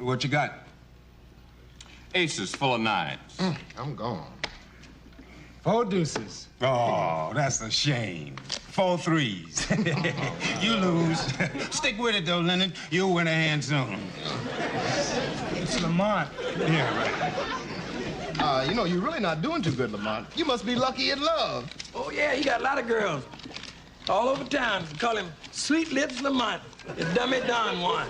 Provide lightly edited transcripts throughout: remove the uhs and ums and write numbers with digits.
What you got? Aces full of nines. I'm gone. 4 deuces. Oh, that's a shame. 4 threes. You lose. Stick with it, though, Leonard. You'll win a hand soon. It's Lamont. Yeah, right. You know, you're really not doing too good, Lamont. You must be lucky in love. Oh, yeah, he got a lot of girls. All over town. They call him Sweet Lips Lamont. The dummy Don one.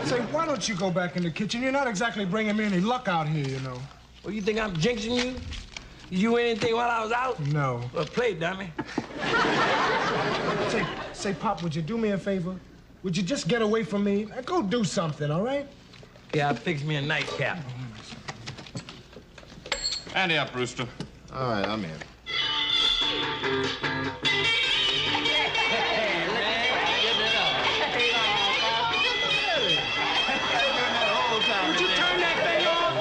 Say, why don't you go back in the kitchen? You're not exactly bringing me any luck out here, you know. Well, you think I'm jinxing you? Did you win anything while I was out? No. Well, play, dummy. Say, Pop, would you do me a favor? Would you just get away from me? Go do something, all right? Yeah, I'll fix me a nightcap. Ante up, Rooster. All right, I'm in. Would you turn that thing off?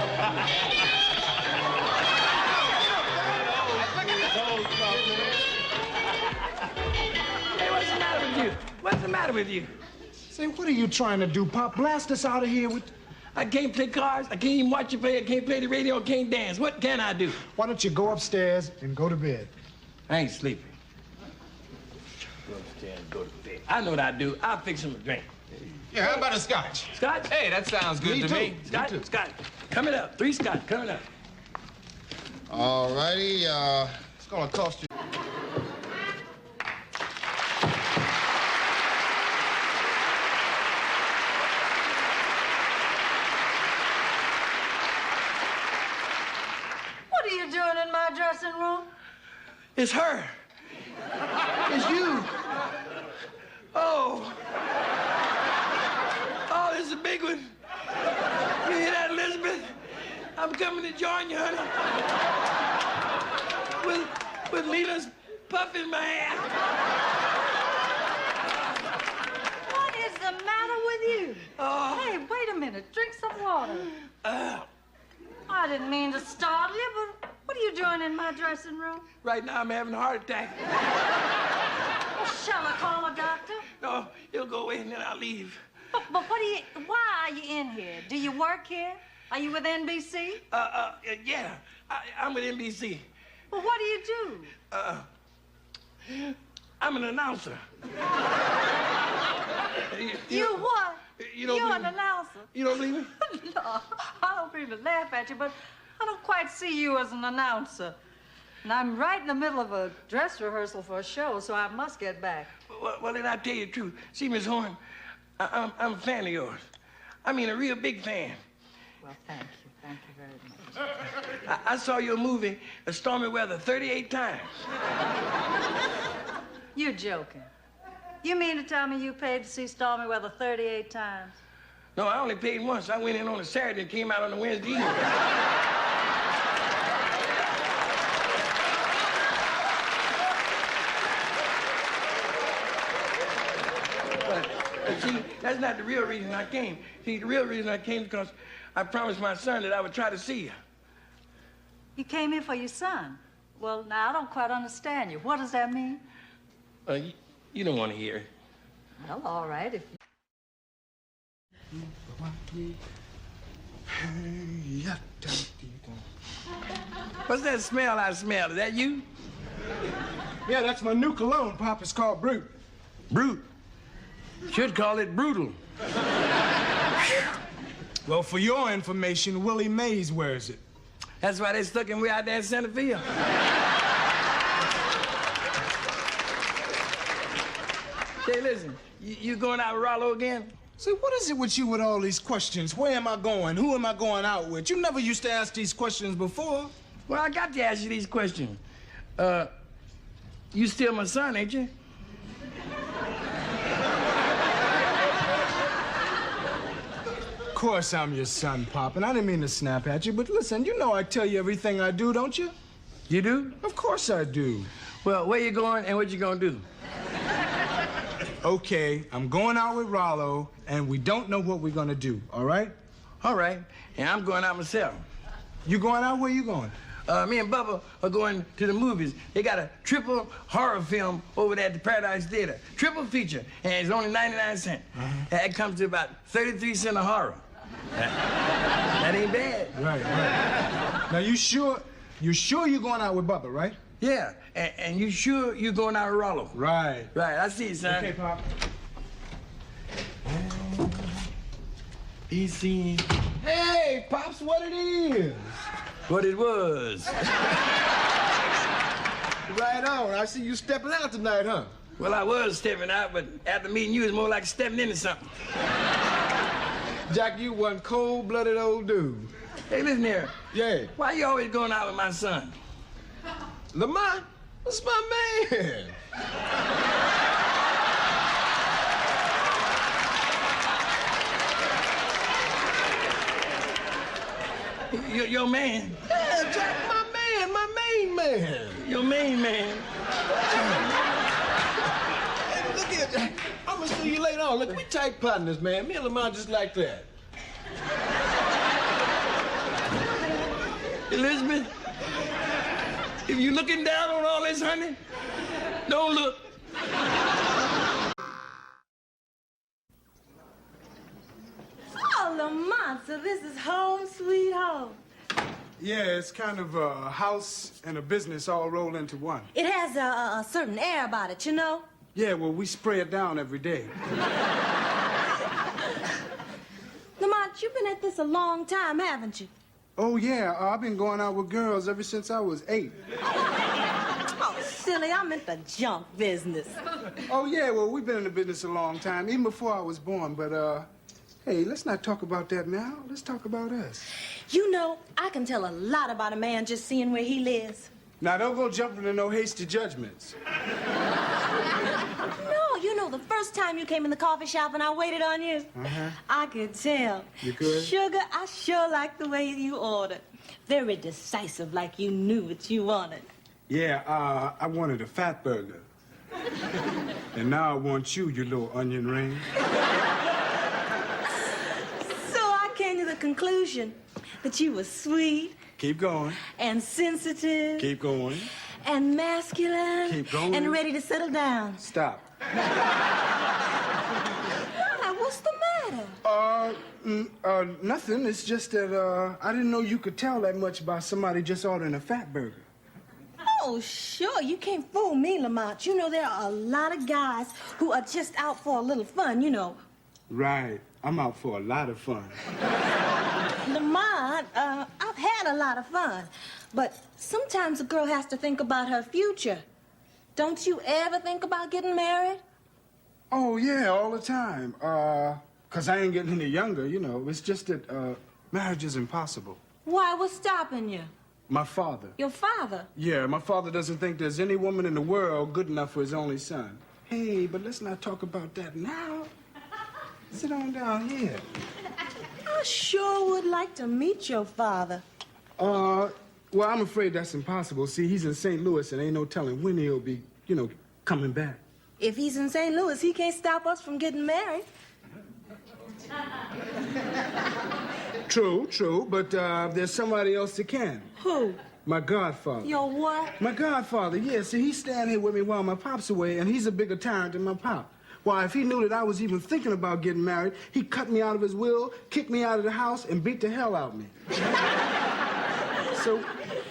Hey, what's the matter with you? What's the matter with you? Say, what are you trying to do, Pop? Blast us out of here with... I can't play cards. I can't even watch you play. I can't play the radio. I can't dance. What can I do? Why don't you go upstairs and go to bed? I ain't sleeping. Go upstairs and go to bed. I know what I do. I'll fix him a drink. Yeah, how about a scotch? Scotch? Hey, that sounds good to me. Scotch? Scotch. Coming up. 3 scotch. Coming up. All righty, it's gonna cost you. What are you doing in my dressing room? It's her. It's you. Oh. Oh, this is a big one. You hear that, Elizabeth? I'm coming to join you, honey. With Lena's puff in my hair. What is the matter with you? Oh. Hey, wait a minute. Drink some water. I didn't mean to startle you, but what are you doing in my dressing room? Right now, I'm having a heart attack. Well, shall I call a doctor? No, he'll go away and then I'll leave. But why are you in here? Do you work here? Are you with NBC? Yeah, I'm with NBC. Well, what do you do? I'm an announcer. You what? You don't You're believe an announcer. You don't believe me? No, I don't mean to laugh at you, but I don't quite see you as an announcer. And I'm right in the middle of a dress rehearsal for a show, so I must get back. Well, then I'll tell you the truth. See, Miss Horn, I'm a fan of yours. I mean, a real big fan. Well, thank you. Thank you very much. I saw your movie, A Stormy Weather, 38 times. You're joking. You mean to tell me you paid to see Stormy Weather 38 times? No, I only paid once. I went in on a Saturday and came out on a Wednesday evening. But see, that's not the real reason I came. See, the real reason I came is because I promised my son that I would try to see you. You came here for your son. Well, now, I don't quite understand you. What does that mean? You don't want to hear it. Well, all right, if you... What's that smell I smell? Is that you? Yeah, that's my new cologne, Pop. It's called Brute. Brute. Should call it brutal. Well, for your information, Willie Mays wears it. That's why they stuck him way out there in Santa Fe. Say, listen, you going out with Rollo again? See, what is it with you with all these questions? Where am I going? Who am I going out with? You never used to ask these questions before. Well, I got to ask you these questions. You still my son, ain't you? Of course I'm your son, Pop, and I didn't mean to snap at you, but listen, you know I tell you everything I do, don't you? You do? Of course I do. Well, where you going and what you gonna do? Okay, I'm going out with Rollo, and we don't know what we're gonna do, all right? All right, and I'm going out myself. You going out? Where you going? Me and Bubba are going to the movies. They got a triple horror film over there at the Paradise Theater. Triple feature, and it's only 99 cents. That comes to about 33 cents a horror. That ain't bad. Right. Now, you sure you're going out with Bubba, right? Yeah, and you sure you going out with Rollo? Right. Right, I see you, son. Okay, Pop. He seen Hey, Pops, what it is? what it was. Right on. I see you stepping out tonight, huh? Well, I was stepping out, but after meeting you, it's more like stepping into something. Jack, you one cold-blooded old dude. Hey, listen here. Yeah. Why you always going out with my son? Lamont, that's my man. Your man. Yeah, Jack, my man, my main man. Your main man. Hey, look here, Jack. I'm gonna see you later on. Look, we tight partners, man. Me and Lamont just like that. Elizabeth, if you're looking down on all this, honey, don't look. Oh, Lamont, so this is home sweet home. Yeah, it's kind of a house and a business all rolled into one. It has a certain air about it, you know? Yeah, well, we spray it down every day. Lamont, you've been at this a long time, haven't you? Oh, yeah, I've been going out with girls ever since I was 8. Oh, silly, I'm in the junk business. Oh, yeah, well, we've been in the business a long time, even before I was born, but, hey, let's not talk about that now. Let's talk about us. You know, I can tell a lot about a man just seeing where he lives. Now, don't go jumping into no hasty judgments. No, you know, the first time you came in the coffee shop and I waited on you, I could tell. You could? Sugar, I sure like the way you ordered. Very decisive, like you knew what you wanted. Yeah, I wanted a fat burger. And now I want you, you little onion ring. So I came to the conclusion that you were sweet Keep going. and sensitive Keep going. and masculine Keep going. and ready to settle down. Stop. Why, what's the matter? Nothing. It's just that, I didn't know you could tell that much about somebody just ordering a fat burger. Oh, sure. You can't fool me, Lamont. You know, there are a lot of guys who are just out for a little fun, you know. Right. I'm out for a lot of fun. Lamont, I've had a lot of fun. But sometimes a girl has to think about her future. Don't you ever think about getting married? Oh, yeah, all the time. 'Cause I ain't getting any younger, you know. It's just that, marriage is impossible. Why, what's stopping you? My father. Your father? Yeah, my father doesn't think there's any woman in the world good enough for his only son. Hey, but let's not talk about that now. Sit on down here. I sure would like to meet your father. Well, I'm afraid that's impossible. See, he's in St. Louis and ain't no telling when he'll be, you know, coming back. If he's in St. Louis, he can't stop us from getting married. True, but there's somebody else that can. Who? My godfather. Your what? My godfather, yeah. See, he's staying here with me while my pop's away, and he's a bigger tyrant than my pop. Why, if he knew that I was even thinking about getting married, he'd cut me out of his will, kick me out of the house, and beat the hell out of me. So,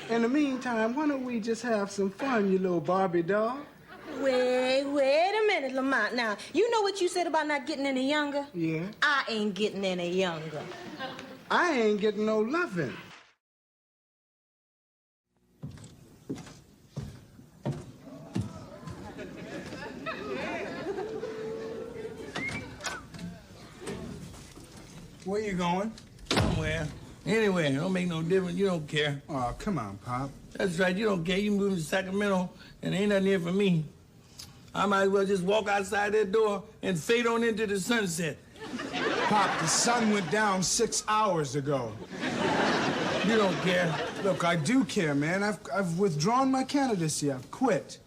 in the meantime, why don't we just have some fun, you little Barbie doll? Wait a minute, Lamont. Now, you know what you said about not getting any younger? Yeah? I ain't getting any younger. I ain't getting no loving. Where you going? Somewhere. Anywhere. It don't make no difference. You don't care. Oh, come on, Pop. That's right. You don't care. You moving to Sacramento, and ain't nothing here for me. I might as well just walk outside that door and fade on into the sunset. Pop, the sun went down 6 hours ago. You don't care. Look, I do care, man. I've withdrawn my candidacy. I've quit.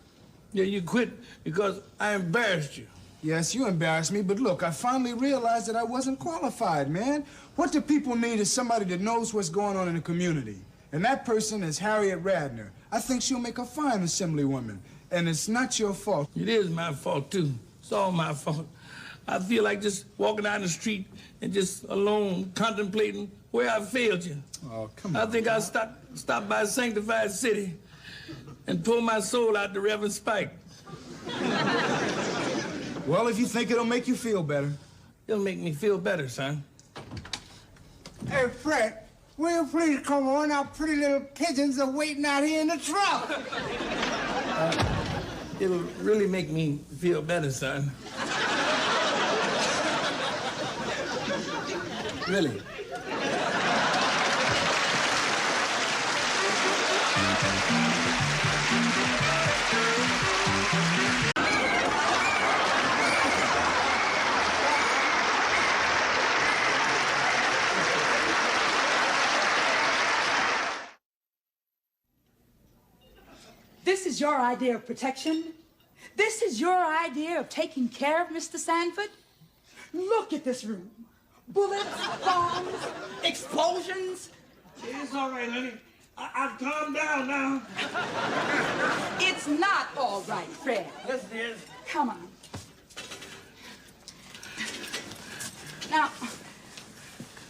Yeah, you quit because I embarrassed you. Yes, you embarrassed me, but look, I finally realized that I wasn't qualified, man. What do people need is somebody that knows what's going on in the community. And that person is Harriet Radner. I think she'll make a fine assemblywoman. And it's not your fault. It is my fault, too. It's all my fault. I feel like just walking down the street and just alone contemplating where I failed you. Oh, come on. I think I'll stop by Sanctified City and pour my soul out to Reverend Spike. Well, if you think it'll make you feel better. It'll make me feel better, son. Hey, Fred, will you please come on? Our pretty little pigeons are waiting out here in the truck. It'll really make me feel better, son. Really. This is your idea of protection? This is your idea of taking care of Mr. Sanford? Look at this room. Bullets, bombs, explosions. It's all right, honey. I've calmed down now. It's not all right, Fred. Yes, it is. Come on. Now,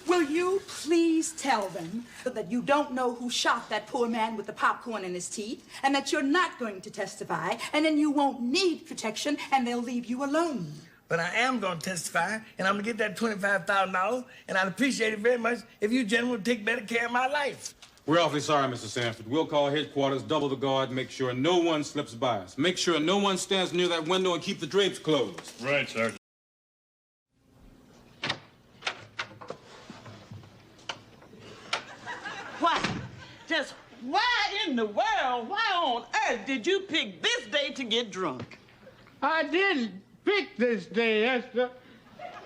will you please tell them that you don't know who shot that poor man with the popcorn in his teeth, and that you're not going to testify, and then you won't need protection, and they'll leave you alone? But I am going to testify, and I'm going to get that $25,000, and I'd appreciate it very much if you gentlemen would take better care of my life. We're awfully sorry, Mr. Sanford. We'll call headquarters, double the guard, make sure no one slips by us. Make sure no one stands near that window and keep the drapes closed. Right, Sergeant. Why? Just why in the world, why on earth did you pick this day to get drunk? I didn't pick this day, Esther.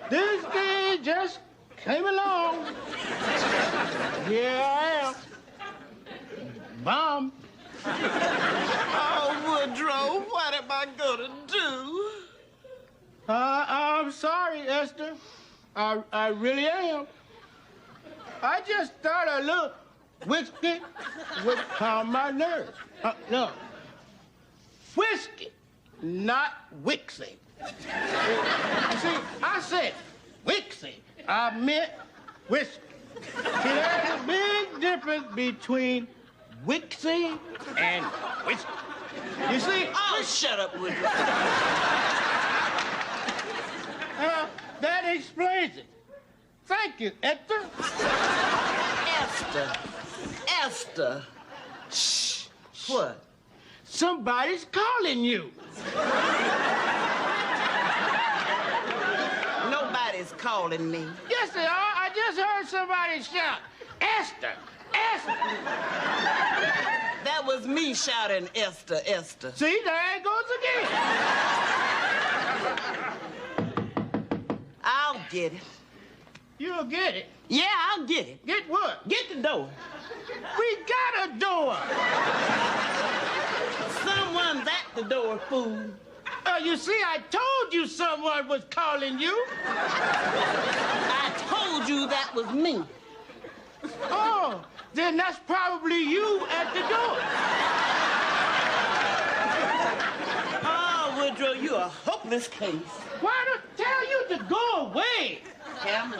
This day just came along. Here I am. Bomb. Oh, Woodrow, what am I gonna do? I'm sorry, Esther. I really am. I just thought a little whiskey would calm my nerves. No. Whiskey, not Wixie. See, I said Wixie. I meant whiskey. See, there's a big difference between Wixie and whiskey. You see? Oh, shut up, Woodrow. That explains it. Thank you, Esther. Esther. Shh. What? Somebody's calling you. Nobody's calling me. Yes, they are. I just heard somebody shout, Esther, Esther. That was me shouting, Esther, Esther. See, there it goes again. I'll get it. You'll get it. Yeah, I'll get it. Get what? Get the door. We got a door. Someone's at the door, fool. You see, I told you someone was calling you. I told you that was me. Oh, then that's probably you at the door. Oh, Woodrow, you're a hopeless case. Why don't I tell you to go away? Hell no.